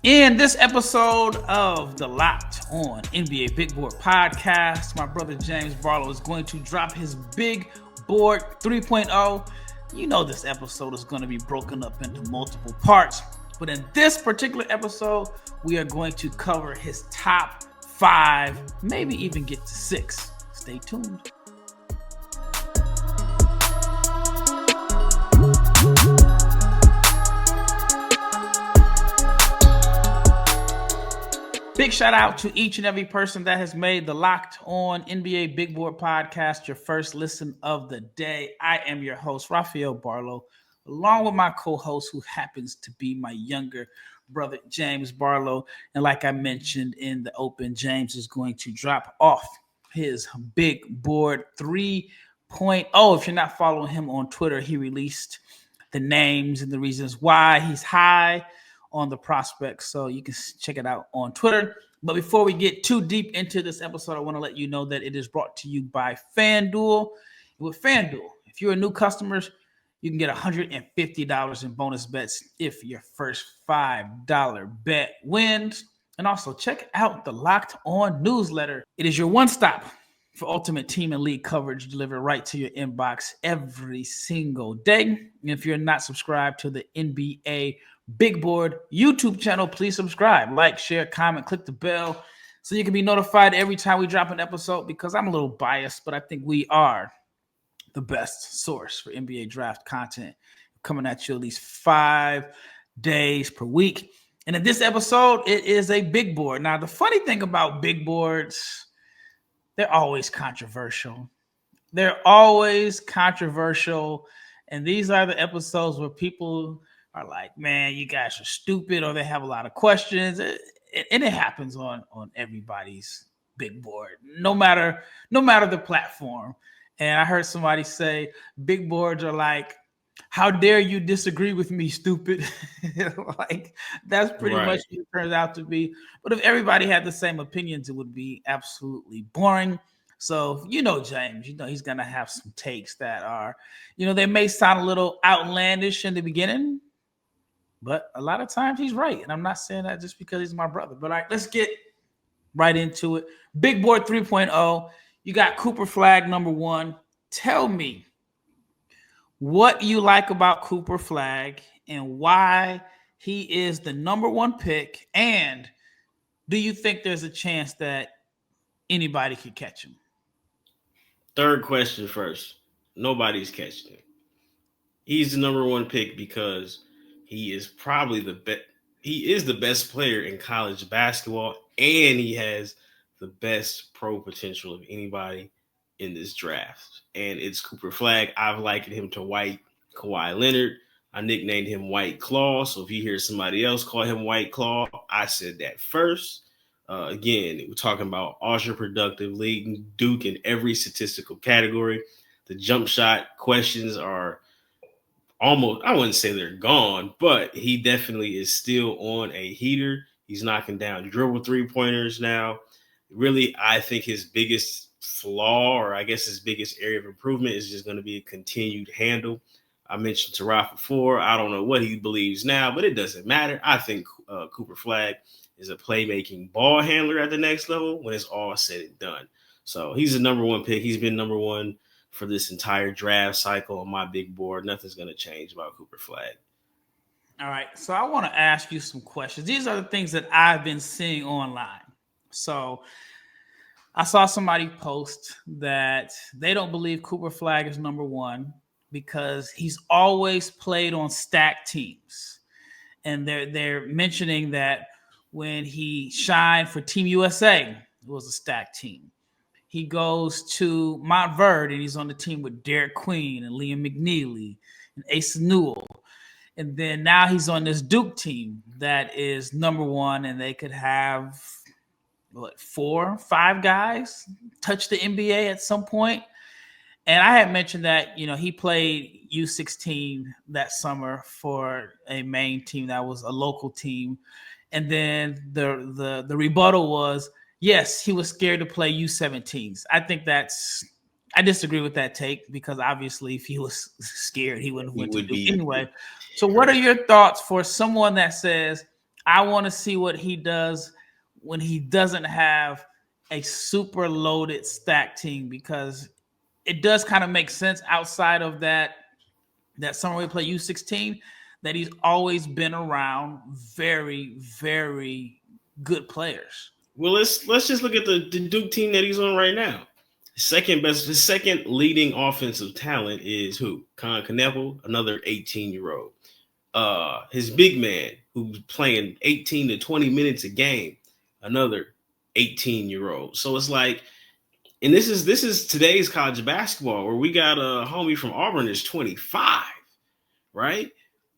In this episode of the Locked On NBA Big Board podcast, my brother James Barlowe is going to drop his Big Board 3.0. You know this episode is going to be broken up into multiple parts, but in this particular episode, we are going to cover his top 5, maybe even get to 6. Stay tuned. Big shout out to each and every person that has made the Locked On NBA Big Board podcast your first listen of the day. I am your host, Rafael Barlowe, along with my co-host, who happens to be my younger brother, James Barlowe. And like I mentioned in the open, James is going to drop off his Big Board 3.0. If you're not following him on Twitter, he released the names and the reasons why he's high on the prospects, so you can check it out on Twitter. But before we get too deep into this episode, I want to let you know that it is brought to you by FanDuel. With FanDuel, if you're a new customer, you can get $150 in bonus bets if your first $5 bet wins. And also check out the Locked On newsletter. It is your one stop for ultimate team and league coverage delivered right to your inbox every single day. And if you're not subscribed to the NBA Big Board YouTube channel, please subscribe, like, share, comment, click the bell so you can be notified every time we drop an episode, because I'm a little biased, but I think we are the best source for NBA draft content, coming at you at least 5 days per week. And in this episode, it is a big board. Now, the funny thing about big boards, they're always controversial. And these are the episodes where people are like, man, you guys are stupid, or they have a lot of questions. And it happens on everybody's big board, no matter the platform. And I heard somebody say big boards are like, how dare you disagree with me, stupid? Like, that's pretty much what it turns out to be. But if everybody had the same opinions, it would be absolutely boring. So, James, he's going to have some takes that are, they may sound a little outlandish in the beginning, but a lot of times he's right. And I'm not saying that just because he's my brother. But all right, let's get right into it. Big Board 3.0. You got Cooper Flagg, number 1. Tell me what you like about Cooper Flagg and why he is the number 1 pick. And do you think there's a chance that anybody could catch him? Third question first. Nobody's catching him. He's the number 1 pick because he is probably the best. He is the best player in college basketball, and he has the best pro potential of anybody in this draft. And it's Cooper Flagg. I've likened him to White Kawhi Leonard. I nicknamed him White Claw. So if you hear somebody else call him White Claw, I said that first. Again, we're talking about ultra productive, leading Duke in every statistical category. The jump shot questions are almost, I wouldn't say they're gone, but he definitely is still on a heater. He's knocking down dribble 3-pointers now. Really, I think his biggest flaw, or I guess his biggest area of improvement, is just going to be a continued handle. I mentioned to Rafa before, I don't know what he believes now, but it doesn't matter. I think Cooper Flagg is a playmaking ball handler at the next level when it's all said and done. So he's the number 1 pick. He's been number 1 for this entire draft cycle on my big board. Nothing's going to change about Cooper Flagg. All right. So I want to ask you some questions. These are the things that I've been seeing online. So I saw somebody post that they don't believe Cooper Flagg is number 1 because he's always played on stacked teams. And they're mentioning that when he shined for Team USA, it was a stacked team. He goes to Montverde, and he's on the team with Derek Queen and Liam McNeely and Asa Newell. And then now he's on this Duke team that is number 1, and they could have, 4, 5 guys touch the NBA at some point. And I had mentioned that, he played U16 that summer for a main team that was a local team. And then the rebuttal was, yes, he was scared to play U17s. I disagree with that take, because obviously if he was scared, he wouldn't have went to Duke anyway. So what are your thoughts for someone that says, I want to see what he does when he doesn't have a super loaded stack team, because it does kind of make sense outside of that summer we play U16 that he's always been around very, very good players. Well, let's just look at the Duke team that he's on right now. His second leading offensive talent is who? Con Knevel, another 18-year-old. His big man, who's playing 18 to 20 minutes a game, another 18-year-old. So it's like, and this is today's college basketball, where we got a homie from Auburn is 25, right?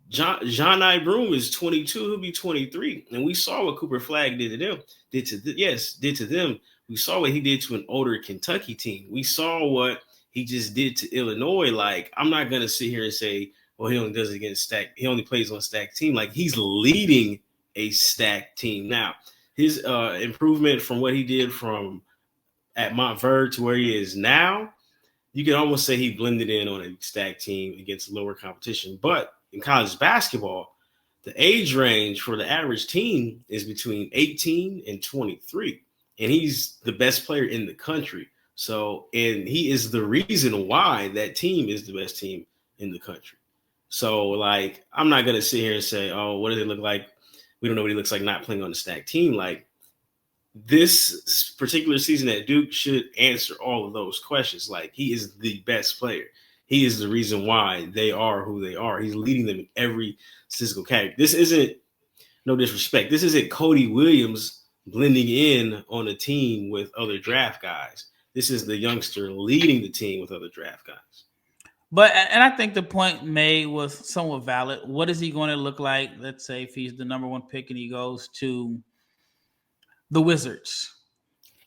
John Broome is 22. He'll be 23. And we saw what Cooper Flagg did to them. Did to them. We saw what he did to an older Kentucky team. We saw what he just did to Illinois. Like, I'm not gonna sit here and say, well, he only does it against stack. He only plays on stacked team. Like, he's leading a stacked team. Now, his improvement from what he did from at Montverde to where he is now, you can almost say he blended in on a stacked team against lower competition. But in college basketball, the age range for the average team is between 18 and 23. And he's the best player in the country. So, and he is the reason why that team is the best team in the country. So, like, I'm not going to sit here and say, oh, what does it look like? We don't know what he looks like not playing on the stacked team. Like, this particular season at Duke should answer all of those questions. Like, he is the best player. He is the reason why they are who they are. He's leading them in every statistical category. This isn't, no disrespect, this isn't Cody Williams blending in on a team with other draft guys. This is the youngster leading the team with other draft guys. But, and I think the point made was somewhat valid. What is he going to look like? Let's say if he's the number one pick and he goes to the Wizards.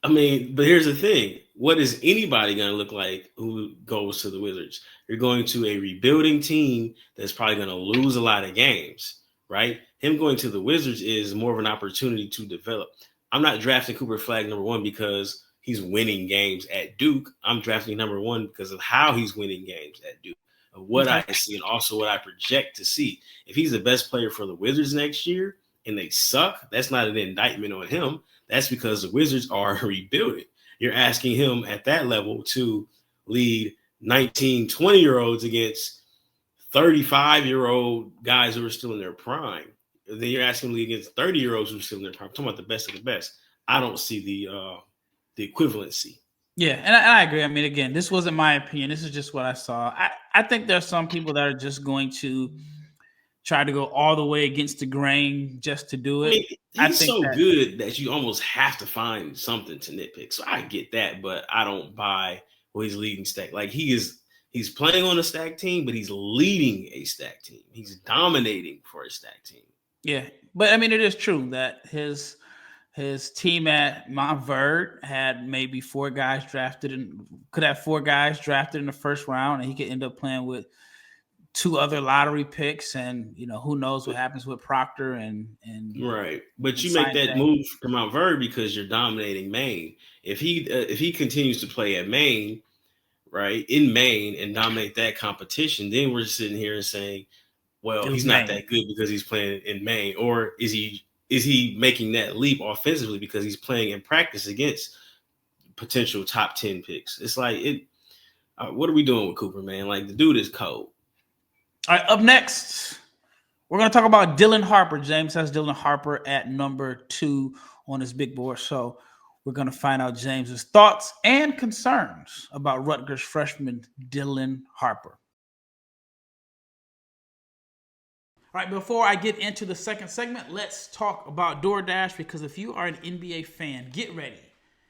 I mean, but here's the thing. What is anybody going to look like who goes to the Wizards? You're going to a rebuilding team that's probably going to lose a lot of games, right? Him going to the Wizards is more of an opportunity to develop. I'm not drafting Cooper Flagg number one because he's winning games at Duke. I'm drafting number one because of how he's winning games at Duke, of what I see and also what I project to see. If he's the best player for the Wizards next year and they suck, that's not an indictment on him. That's because the Wizards are rebuilding. You're asking him at that level to lead 19, 20-year-olds against 35-year-old guys who are still in their prime. Then you're asking him to lead against 30-year-olds who are still in their prime. I'm talking about the best of the best. I don't see the equivalency. Yeah, and I agree. I mean, again, this wasn't my opinion. This is just what I saw. I think there's some people that are just going to try to go all the way against the grain just to do it. I mean, he's so good that you almost have to find something to nitpick. So I get that, but I don't buy he's leading stack. Like, he's playing on a stack team, but he's leading a stack team. He's dominating for a stack team. Yeah, but I mean, it is true that his team at Montverde had maybe four guys drafted in the first round, and he could end up playing with two other lottery picks, and who knows what happens with Proctor and right. But you make that move from Montverde because you're dominating Maine. If he continues to play at Maine, right, in Maine and dominate that competition, then we're sitting here and saying, well, he's not that good because he's playing in Maine, or is he making that leap offensively because he's playing in practice against potential top 10 picks? It's like what are we doing with Cooper, man? Like, the dude is cold. All right, up next, we're going to talk about Dylan Harper. James has Dylan Harper at number 2 on his big board. So we're going to find out James's thoughts and concerns about Rutgers freshman Dylan Harper. All right, before I get into the second segment, let's talk about DoorDash, because if you are an NBA fan, get ready.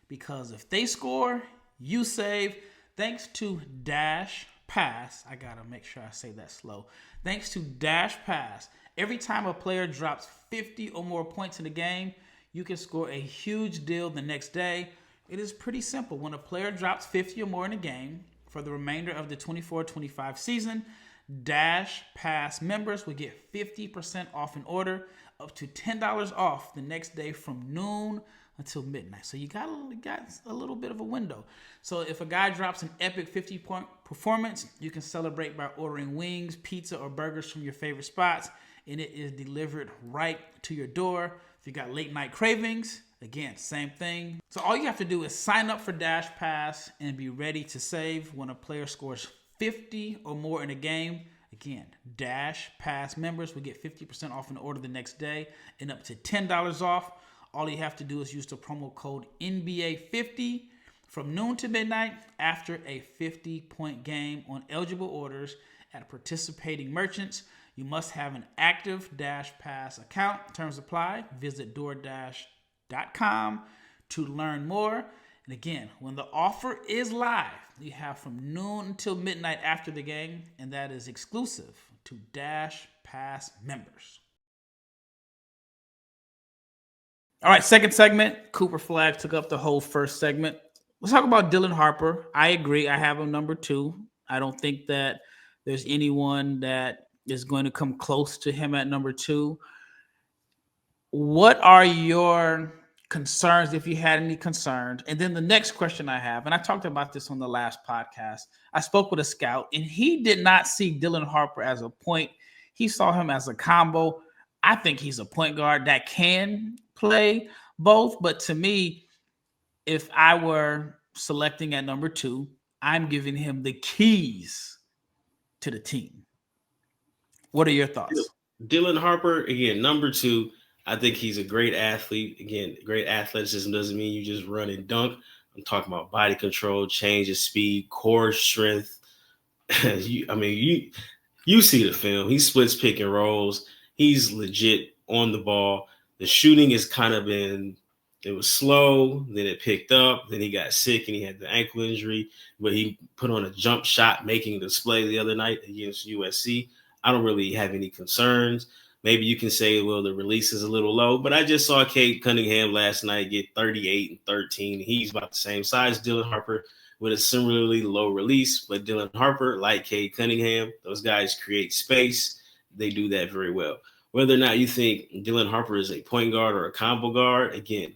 Because if they score, you save. Thanks to Dash Pass, I gotta make sure I say that slow. Thanks to Dash Pass, every time a player drops 50 or more points in the game, you can score a huge deal the next day. It is pretty simple. When a player drops 50 or more in a game for the remainder of the 24-25 season, Dash Pass members will get 50% off an order, up to $10 off the next day from noon until midnight. So you got a little bit of a window. So if a guy drops an epic 50-point performance, you can celebrate by ordering wings, pizza, or burgers from your favorite spots and it is delivered right to your door. If you got late night cravings, again, same thing. So all you have to do is sign up for Dash Pass and be ready to save when a player scores 50 or more in a game. Again, Dash Pass members will get 50% off an order the next day and up to $10 off. All you have to do is use the promo code NBA50 from noon to midnight after a 50-point game on eligible orders at participating merchants. You must have an active Dash Pass account. Terms apply. Visit DoorDash.com to learn more. And again, when the offer is live, you have from noon until midnight after the game, and that is exclusive to Dash Pass members. All right, second segment. Cooper Flagg took up the whole first segment. Let's talk about Dylan Harper. I agree. I have him number 2. I don't think that there's anyone that is going to come close to him at number 2. What are your concerns, if you had any concerns? And then the next question I have, and I talked about this on the last podcast, I spoke with a scout, and he did not see Dylan Harper as a point. He saw him as a combo. I think he's a point guard that can play both, but to me, if I were selecting at number 2, I'm giving him the keys to the team. What are your thoughts? Dylan Harper, again, number 2. I think he's a great athlete. Again, great athleticism doesn't mean you just run and dunk. I'm talking about body control, change of speed, core strength. you see the film. He splits pick and rolls. He's legit on the ball. The shooting has kind of been, it was slow, then it picked up, then he got sick and he had the ankle injury, but he put on a jump shot making display the other night against USC. I don't really have any concerns. Maybe you can say, well, the release is a little low, but I just saw Cade Cunningham last night get 38 and 13. He's about the same size as Dylan Harper with a similarly low release, but Dylan Harper, like Cade Cunningham, those guys create space. They do that very well. Whether or not you think Dylan Harper is a point guard or a combo guard, again,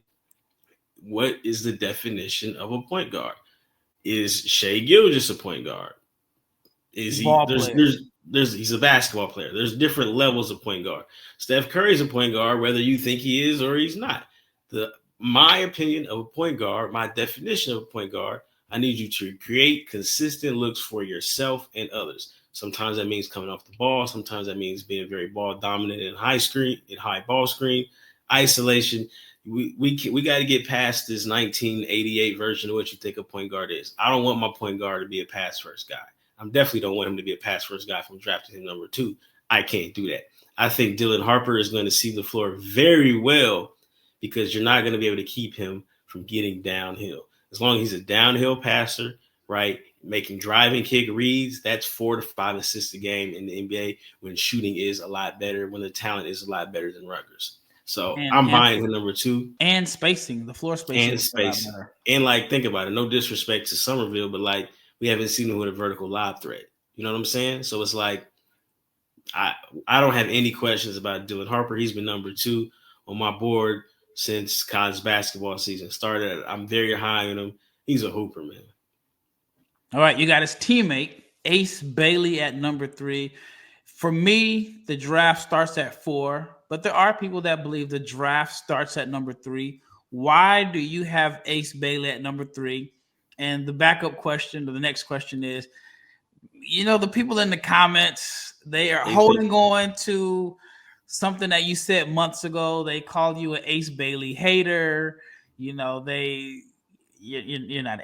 what is the definition of a point guard? Is Shai Gilgeous a point guard? Is he? He's a basketball player. There's different levels of point guard. Steph Curry's a point guard, whether you think he is or he's not. My opinion of a point guard, my definition of a point guard, I need you to create consistent looks for yourself and others. Sometimes that means coming off the ball. Sometimes that means being very ball dominant in high ball screen, isolation. We got to get past this 1988 version of what you think a point guard is. I don't want my point guard to be a pass first guy. I definitely don't want him to be a pass first guy if I'm drafting him number 2. I can't do that. I think Dylan Harper is going to see the floor very well because you're not going to be able to keep him from getting downhill. As long as he's a downhill passer, right, making driving kick reads, that's 4 to 5 assists a game in the NBA when shooting is a lot better, when the talent is a lot better than Rutgers. So I'm buying him number 2. And spacing, the floor spacing. And spacing. And, think about it. No disrespect to Somerville, but, we haven't seen him with a vertical lob threat. You know what I'm saying? So it's I don't have any questions about Dylan Harper. He's been number 2 on my board since college basketball season started. I'm very high on him. He's a hooper, man. All right, you got his teammate, Ace Bailey, at number 3. For me, the draft starts at 4, but there are people that believe the draft starts at number 3. Why do you have Ace Bailey at number 3? And the backup question, or the next question is, the people in the comments, they are holding on to something that you said months ago. They called you an Ace Bailey hater. You're not an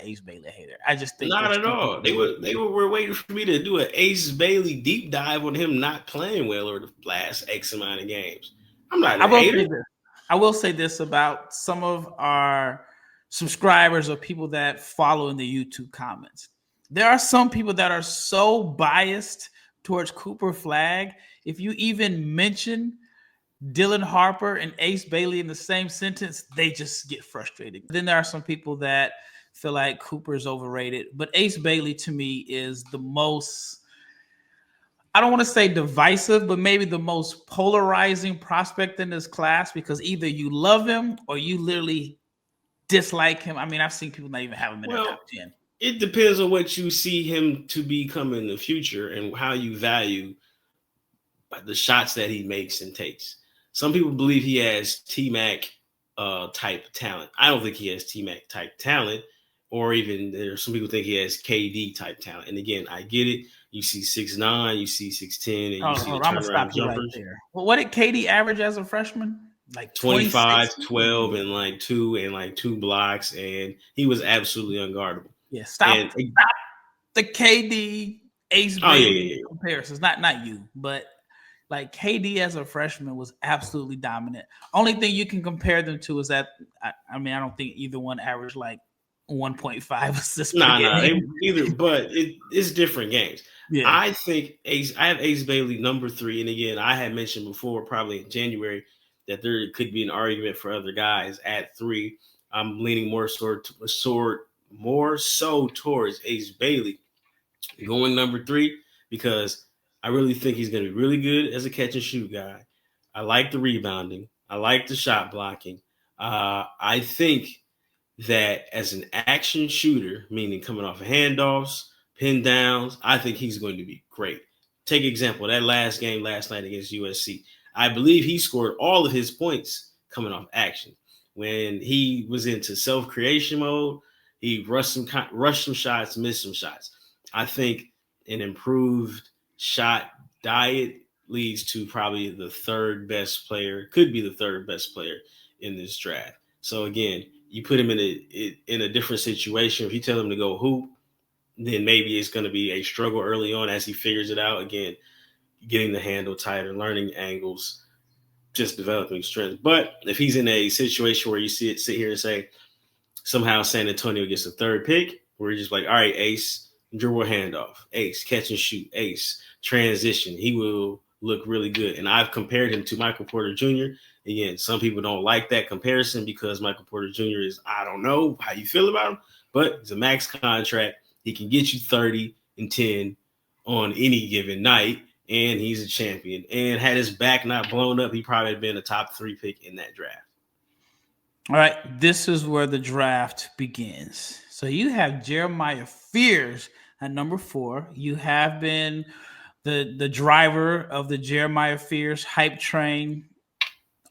Ace Bailey hater. I just think not at all. They were waiting for me to do an Ace Bailey deep dive on him not playing well over the last X amount of games. I'm not a hater. I will say this about some of our subscribers or people that follow in the YouTube comments. There are some people that are so biased towards Cooper Flagg. If you even mention Dylan Harper and Ace Bailey in the same sentence, they just get frustrated. Then there are some people that feel like Cooper is overrated. But Ace Bailey, to me, is the most, I don't want to say divisive, but maybe the most polarizing prospect in this class, because either you love him or you literally dislike him. I mean, I've seen people not even have him in their top 10. It depends on what you see him to become in the future and how you value the shots that he makes and takes. Some people believe he has T-Mac type talent. I don't think he has T-Mac type talent, or even there's some people think he has KD type talent. And again, I get it. You see 6'9", you see 6'10", and you see the I'm gonna stop turnaround you right jumpers. there. Well, what did KD average as a freshman? Like 25, 26? 12, and like two blocks, and he was absolutely unguardable. Yeah, stop the KD Ace Bailey comparisons. Not you, but like KD as a freshman was absolutely dominant. Only thing you can compare them to is that I mean I don't think either one averaged like 1.5 assists per game. Either, but it's different games. Yeah. I have Ace Bailey number 3, and again, I had mentioned before, probably in January, that there could be an argument for other guys at 3. I'm leaning more so towards Ace Bailey going number 3 because I really think he's going to be really good as a catch and shoot guy. I like the rebounding. I like the shot blocking. I think that as an action shooter, meaning coming off of handoffs, pin downs, I think he's going to be great. Take example, that last game last night against USC. I believe he scored all of his points coming off action. When he was into self-creation mode, he rushed some shots, missed some shots. I think an improved shot diet leads to probably the third best player, could be the third best player in this draft. So again, you put him in a different situation. If you tell him to go hoop, then maybe it's going to be a struggle early on as he figures it out. Again, getting the handle tighter, learning angles, just developing strength. But if he's in a situation where you sit here and say, somehow San Antonio gets the third pick, where you're just like, all right, Ace, dribble handoff, Ace, catch and shoot, Ace, transition, he will look really good. And I've compared him to Michael Porter Jr. Again, some people don't like that comparison because Michael Porter Jr. is, I don't know how you feel about him, but it's a max contract. He can get you 30 and 10 on any given night, and he's a champion. And had his back not blown up, he probably had been a top 3 pick in that draft. All right, this is where the draft begins. So you have Jeremiah Fears at number 4. You have been the driver of the Jeremiah Fears hype train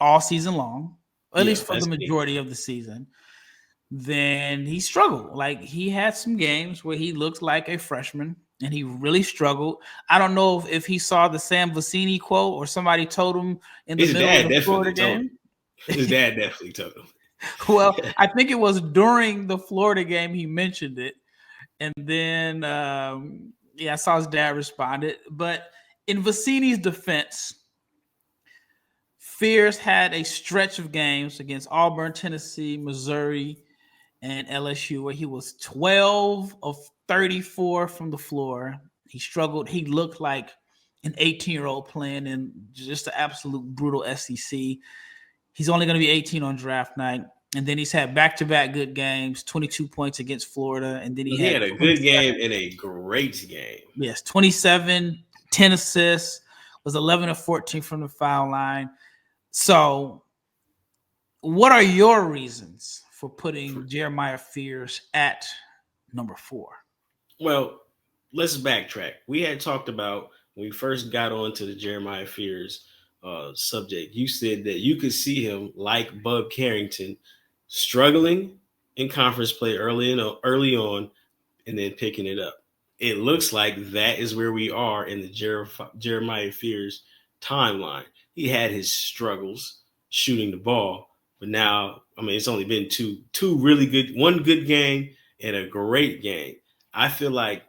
all season long, at least for the majority of the season. Then he struggled. Like he had some games where he looked like a freshman and he really struggled. I don't know if he saw the Sam Vecini quote or somebody told him in the middle of the Florida game. His dad definitely told him. Well, I think it was during the Florida game he mentioned it. And then, I saw his dad responded. But in Vecini's defense, Fears had a stretch of games against Auburn, Tennessee, Missouri, and LSU where he was 12 of 34 from the floor. He struggled. He looked like an 18-year-old playing in just the absolute brutal SEC. He's only going to be 18 on draft night. And then he's had back-to-back good games, 22 points against Florida. And then he had a good game and a great game. Yes, 27, 10 assists, was 11 of 14 from the foul line. So what are your reasons for putting Jeremiah Fears at number 4? Well, let's backtrack. We had talked about when we first got on to the Jeremiah Fears subject. You said that you could see him like Bub Carrington struggling in conference play early on and then picking it up. It looks like that is where we are in the Jeremiah Fears timeline. He had his struggles shooting the ball, but now, I mean, it's only been two really good, one good game and a great game. I feel like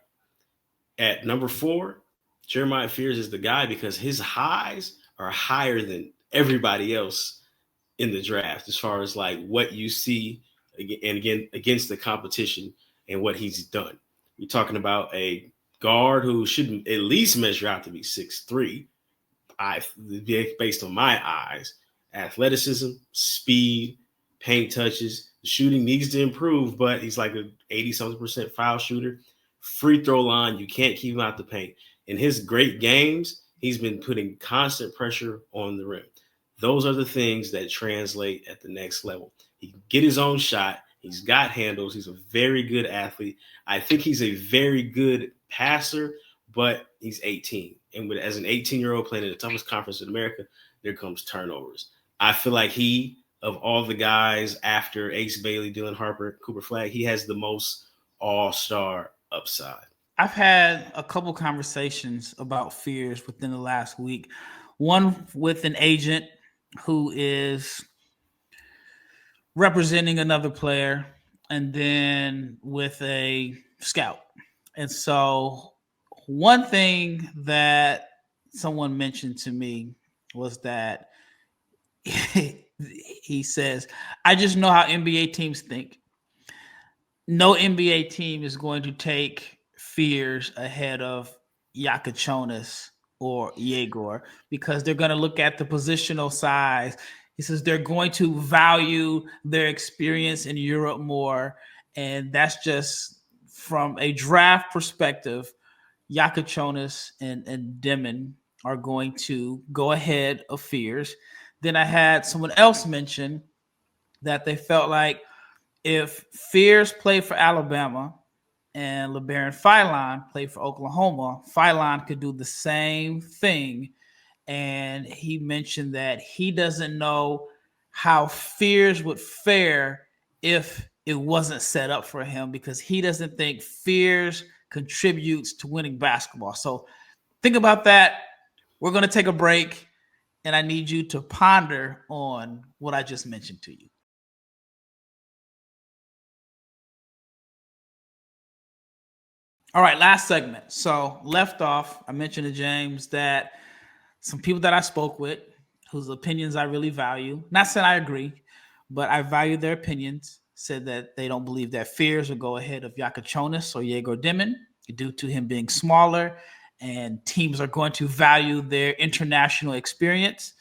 at number 4, Jeremiah Fears is the guy because his highs are higher than everybody else in the draft as far as like what you see and again against the competition and what he's done. You're talking about a guard who should at least measure out to be 6'3", based on my eyes. Athleticism, speed, paint touches, the shooting needs to improve, but he's like an 80-something% foul shooter. Free throw line, you can't keep him out the paint. In his great games, he's been putting constant pressure on the rim. Those are the things that translate at the next level. He can get his own shot. He's got handles. He's a very good athlete. I think he's a very good passer, but he's 18. And as an 18-year-old playing in the toughest conference in America, there comes turnovers. I feel like of all the guys after Ace Bailey, Dylan Harper, Cooper Flagg, he has the most all-star upside. I've had a couple conversations about fears within the last week. One with an agent who is representing another player, and then with a scout. And so one thing that someone mentioned to me was that he says, I just know how NBA teams think. No NBA team is going to take Fears ahead of Yakachonis or Yegor because they're going to look at the positional size. He says they're going to value their experience in Europe more. And that's just from a draft perspective. Yakachonis and Demon are going to go ahead of Fears. Then I had someone else mention that they felt like if Fears played for Alabama and LeBaron Philon played for Oklahoma, Philon could do the same thing. And he mentioned that he doesn't know how Fears would fare if it wasn't set up for him because he doesn't think Fears contributes to winning basketball. So think about that. We're going to take a break, and I need you to ponder on what I just mentioned to you. All right, last segment. So left off, I mentioned to James that some people that I spoke with, whose opinions I really value, not saying I agree, but I value their opinions, said that they don't believe that Fears will go ahead of Yakachonis or Yegor Demon due to him being smaller, and teams are going to value their international experience.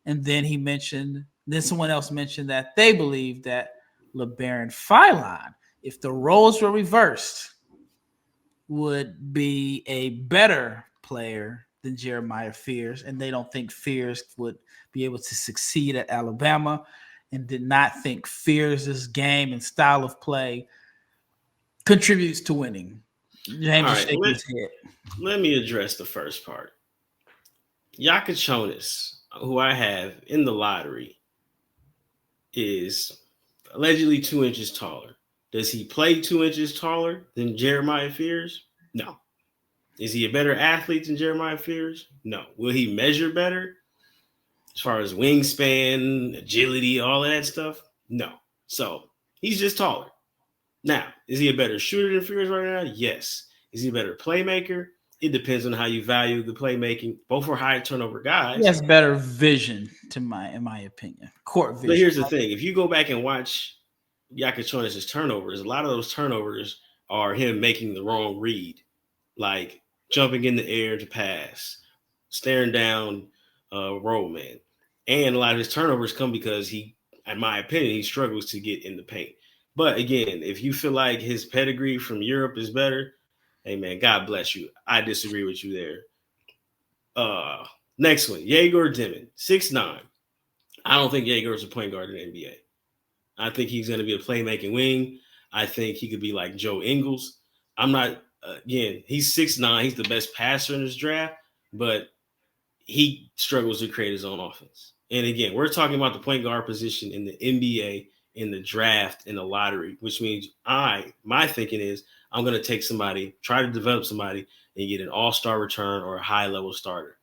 And then someone else mentioned that they believe that LeBaron Philon, if the roles were reversed, would be a better player than Jeremiah Fears, and they don't think Fears would be able to succeed at Alabama, and did not think Fears' game and style of play contributes to winning. James is shaking his head. Let me address the first part. Yakachonis, who I have in the lottery, is allegedly 2 inches taller. Does he play 2 inches taller than Jeremiah Fears? No. Is he a better athlete than Jeremiah Fears? No. Will he measure better as far as wingspan, agility, all of that stuff? No. So he's just taller. Now, is he a better shooter than Fears right now? Yes. Is he a better playmaker? It depends on how you value the playmaking. Both are high turnover guys. He has better vision, in my opinion. Court vision. But here's the thing. If you go back and watch Yakachonis' turnovers, a lot of those turnovers are him making the wrong read, like jumping in the air to pass, staring down roll man. And a lot of his turnovers come because in my opinion, he struggles to get in the paint. But again, if you feel like his pedigree from Europe is better, hey man, God bless you. I disagree with you there. Next one, Yegor Demon, 6'9". I don't think Yegor is a point guard in the NBA. I think he's going to be a playmaking wing. I think he could be like Joe Ingles. I'm not, again, he's 6'9". He's the best passer in this draft, but he struggles to create his own offense. And again, we're talking about the point guard position in the NBA, in the draft, in the lottery, which means my thinking is I'm going to take somebody, try to develop somebody, and get an all-star return or a high-level starter,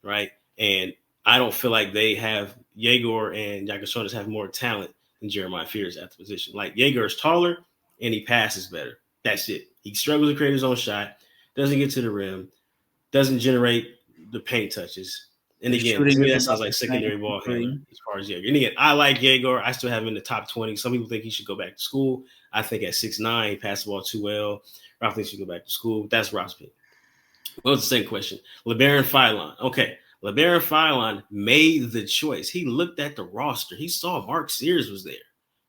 right? And I don't feel like they have Yegor and Yakachonis have more talent than Jeremiah Fears at the position. Like Yegor is taller and he passes better. That's it. He struggles to create his own shot, doesn't get to the rim, doesn't generate the paint touches. And again, to me, that sounds like secondary ball handler as far as Yegor. And again, I like Yegor. I still have him in the top 20. Some people think he should go back to school. I think at 6'9", he passed the ball too well. Ralph thinks he should go back to school. That's Rob's opinion. Well, it's the same question. LeBaron Philon. Okay. LeBaron Philon made the choice. He looked at the roster. He saw Mark Sears was there.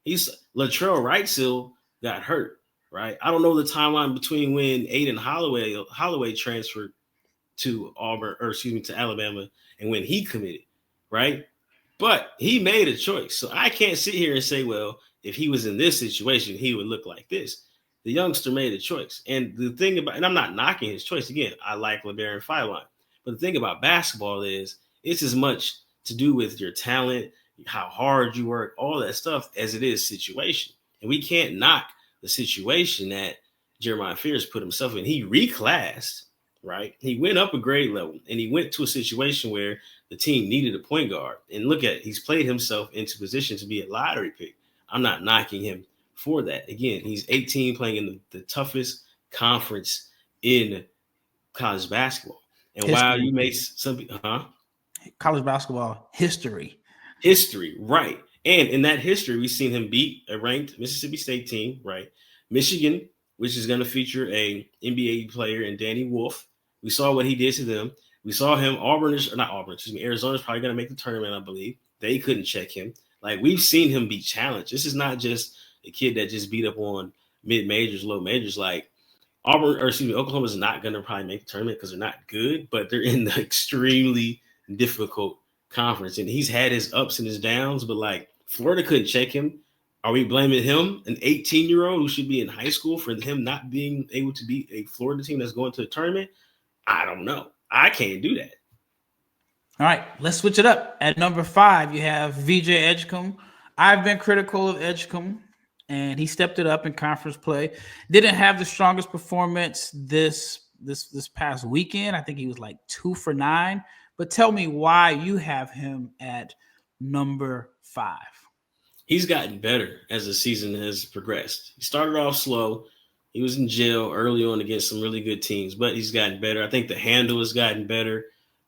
Latrell Wrightsil got hurt, right? I don't know the timeline between when Aiden Holloway transferred to Alabama and when he committed, right? But he made a choice. So I can't sit here and say, well, if he was in this situation, he would look like this. The youngster made a choice. And the thing and I'm not knocking his choice. Again, I like LeBaron Philon. But the thing about basketball is it's as much to do with your talent, how hard you work, all that stuff, as it is situation. And we can't knock the situation that Jeremiah Fears put himself in. He reclassed, right? He went up a grade level, and he went to a situation where the team needed a point guard. And look at it, he's played himself into position to be a lottery pick. I'm not knocking him for that. Again, he's 18, playing in the toughest conference in college basketball. And while you may college basketball history, right? And in that history, we've seen him beat a ranked Mississippi State team, right? Michigan, which is going to feature a NBA player in Danny Wolf. We saw what he did to them. We saw him. Arizona's probably going to make the tournament, I believe. They couldn't check him. Like, we've seen him be challenged. This is not just a kid that just beat up on mid-majors, low majors. Like, Oklahoma is not going to probably make the tournament because they're not good, but they're in the extremely difficult conference. And he's had his ups and his downs, but like, Florida couldn't check him. Are we blaming him, an 18-year-old who should be in high school, for him not being able to beat a Florida team that's going to the tournament? I don't know. I can't do that. All right, let's switch it up. At number 5, you have VJ Edgecombe. I've been critical of Edgecombe, and he stepped it up in conference play. Didn't have the strongest performance this past weekend. I think he was like 2 for 9. But tell me why you have him at number 5. He's gotten better as the season has progressed. He started off slow. He was in jail early on against some really good teams, but he's gotten better. I think the handle has gotten better.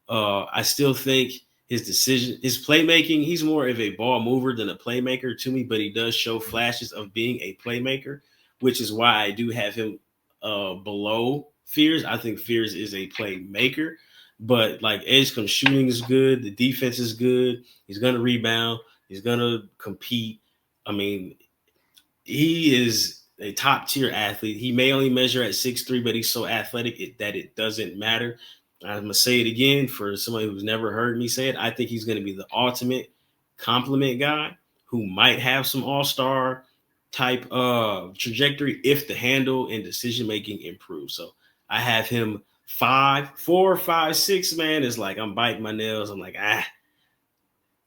I still think his playmaking, he's more of a ball mover than a playmaker to me, but he does show flashes of being a playmaker, which is why I do have him below Fears. I think Fears is a playmaker, but like, Edgecombe shooting is good. The defense is good. He's going to rebound. He's going to compete. I mean, he is a top-tier athlete. He may only measure at 6'3", but he's so athletic that it doesn't matter. I'm going to say it again for somebody who's never heard me say it. I think he's going to be the ultimate compliment guy who might have some all-star type trajectory if the handle and decision-making improves. So I have him 4, 5, 6, man. It's like I'm biting my nails. I'm like,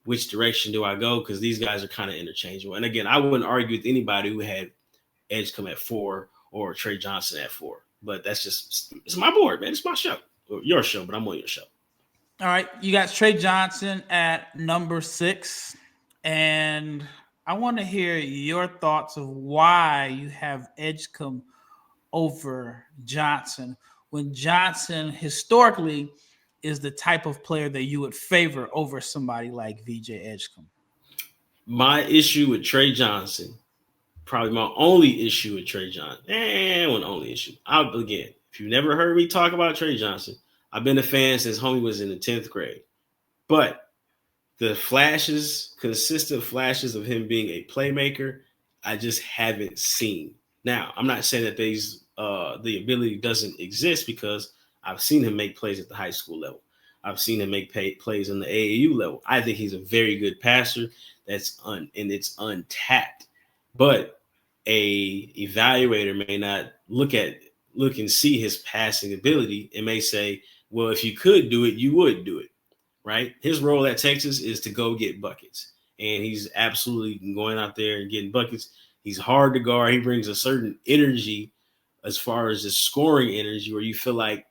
which direction do I go? Because these guys are kind of interchangeable. And again, I wouldn't argue with anybody who had Edgecombe at 4 or Tre Johnson at 4. But it's my board, man. It's my show. Your show, but I'm on your show. All right. You got Tre Johnson at number 6. And I want to hear your thoughts of why you have Edgecombe over Johnson, when Johnson historically is the type of player that you would favor over somebody like VJ Edgecombe. My issue with Tre Johnson, probably my only issue with Tre Johnson, only issue. Again, if you've never heard me talk about Tre Johnson, I've been a fan since homie was in the 10th grade. But the consistent flashes of him being a playmaker, I just haven't seen. Now, I'm not saying that the ability doesn't exist, because I've seen him make plays at the high school level. I've seen him make plays on the AAU level. I think he's a very good passer and it's untapped. But a evaluator may not look and see his passing ability and may say, well, if you could do it, you would do it, right? His role at Texas is to go get buckets. And he's absolutely going out there and getting buckets. He's hard to guard. He brings a certain energy as far as the scoring energy where you feel like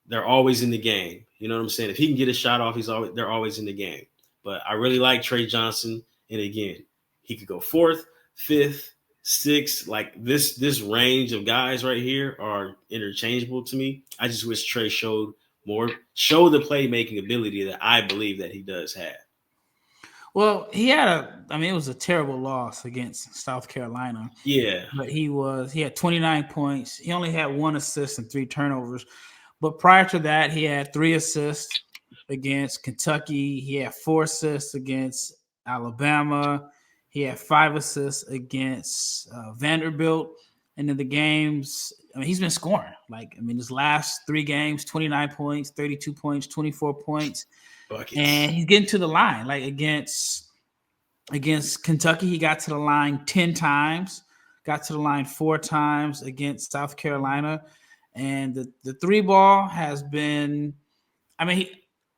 they're always in the game. You know what I'm saying? If he can get a shot off, they're always in the game. But I really like Tre Johnson. And again, he could go 4th, 5th, 6th. Like this range of guys right here are interchangeable to me. I just wish Tre show the playmaking ability that I believe that he does have. Well, it was a terrible loss against South Carolina. Yeah. But he had 29 points. He only had 1 assist and 3 turnovers. But prior to that, he had 3 assists against Kentucky. He had 4 assists against Alabama. He had 5 assists against Vanderbilt. And in the games, he's been scoring. His last 3 games, 29 points, 32 points, 24 points. Buckets. And he's getting to the line. Like against Kentucky, he got to the line 10 times, got to the line 4 times against South Carolina. And the 3 ball has been I mean,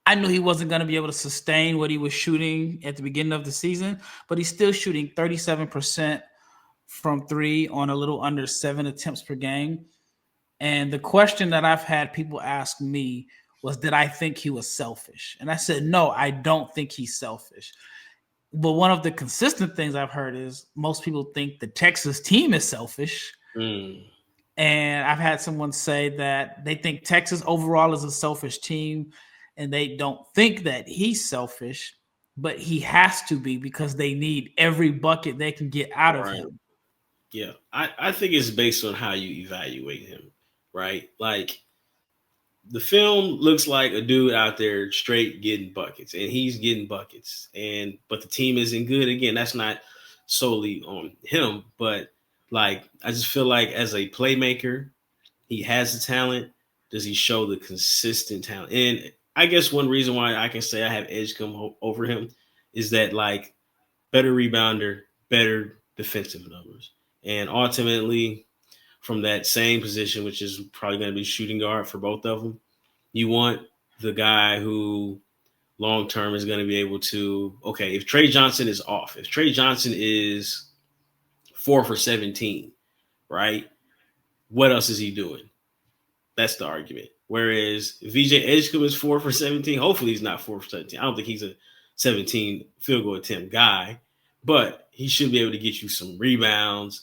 I knew he wasn't going to be able to sustain what he was shooting at the beginning of the season, but he's still shooting 37% from three on a little under 7 attempts per game. And the question that I've had people ask me was, did I think he was selfish? And I said, no, I don't think he's selfish. But one of the consistent things I've heard is most people think the Texas team is selfish. And I've had someone say that they think Texas overall is a selfish team, and they don't think that he's selfish, but he has to be because they need every bucket they can get out of him. Yeah, I think it's based on how you evaluate him, right? Like, the film looks like a dude out there straight getting buckets, and he's getting buckets. But the team isn't good. Again, that's not solely on him, but like, I just feel like as a playmaker, he has the talent. Does he show the consistent talent? And I guess one reason why I can say I have Edgecombe over him is that, like, better rebounder, better defensive numbers. And ultimately, from that same position, which is probably going to be shooting guard for both of them, you want the guy who long-term is going to be able to, okay, if Tre Johnson is off, if Tre Johnson is 4 for 17, right, what else is he doing? That's the argument. Whereas VJ Edgecombe is 4 for 17, hopefully he's not 4 for 17. I don't think he's a 17 field goal attempt guy, but he should be able to get you some rebounds.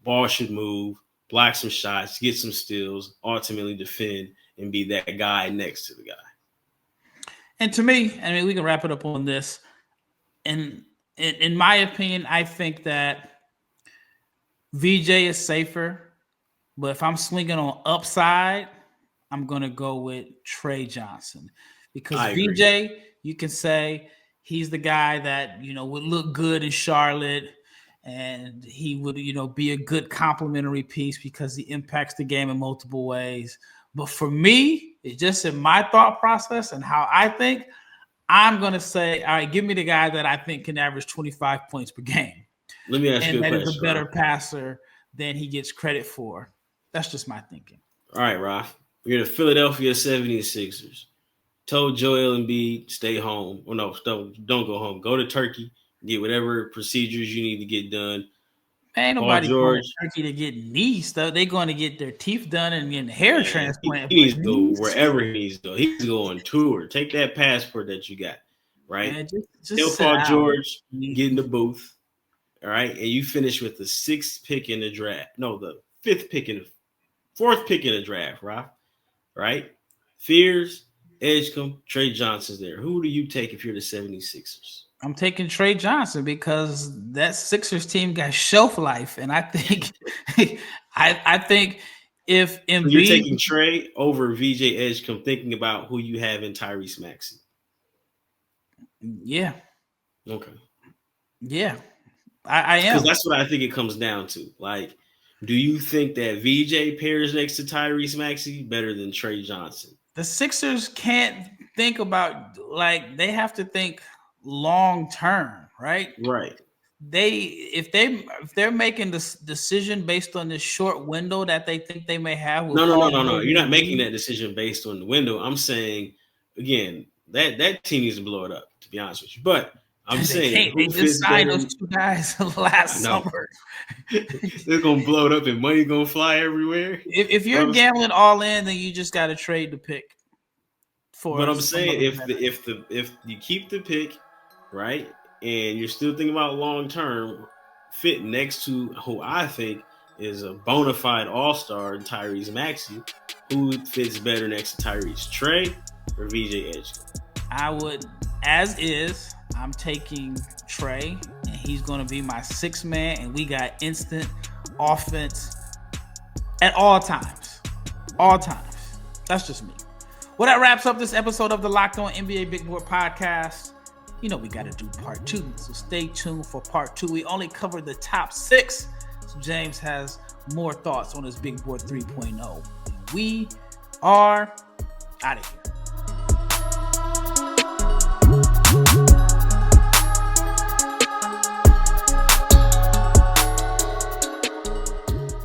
Ball should move, block some shots, get some steals, ultimately defend, and be that guy next to the guy. And to me, I mean, we can wrap it up on this. And in my opinion, I think that VJ is safer. But if I'm swinging on upside, I'm going to go with Tre Johnson. Because VJ, you can say he's the guy that, would look good in Charlotte. And he would, be a good complementary piece because he impacts the game in multiple ways. But for me, it's just in my thought process and how I think, I'm going to say, all right, give me the guy that I think can average 25 points per game. Let me ask you a question. And that is a better passer than he gets credit for. That's just my thinking. All right, Raf. You're the Philadelphia 76ers. Told Joel Embiid, stay home. Well, no, don't go home. Go to Turkey. Get whatever procedures you need to get done. Ain't nobody going to Turkey to get knee stuff. They're going to get their teeth done and get a hair transplant. He needs to go wherever he needs to go. He's going tour. Take that passport that you got, right? Man, just Tell Paul George, get in the booth, all right? And you finish with the 6th pick in the draft. No, the 5th pick in the 4th pick in the draft, right? Fears, Edgecombe, Tre Johnson's there. Who do you take if you're the 76ers? I'm taking Tre Johnson because that Sixers team got shelf life, and I think, I think if Embiid, you're taking Tre over VJ Edgecombe, thinking about who you have in Tyrese Maxey. Yeah. Okay. Yeah, I am. Because that's what I think it comes down to. Like, do you think that VJ pairs next to Tyrese Maxey better than Tre Johnson? The Sixers can't think about, like, they have to think long term, right? Right. If they're making this decision based on this short window that they think they may have. No. You're not making that decision based on the window. I'm saying, again, that team needs to blow it up, to be honest with you. But I'm saying they just signed those 2 guys last summer. They're gonna blow it up and money gonna fly everywhere. If you're gambling all in, then you just got to trade the pick. But I'm saying if you keep the pick, right, and you're still thinking about long term fit next to who I think is a bona fide all-star, Tyrese Maxey, who fits better next to Tyrese, Tre or VJ Edgecombe? I would, as is. I'm taking Tre, and he's going to be my 6th man, and we got instant offense at all times. All times. That's just me. Well, that wraps up this episode of the Locked On NBA Big Board Podcast. We got to do part 2, so stay tuned for part 2. We only covered the top 6, so James has more thoughts on his Big Board 3.0. We are out of here.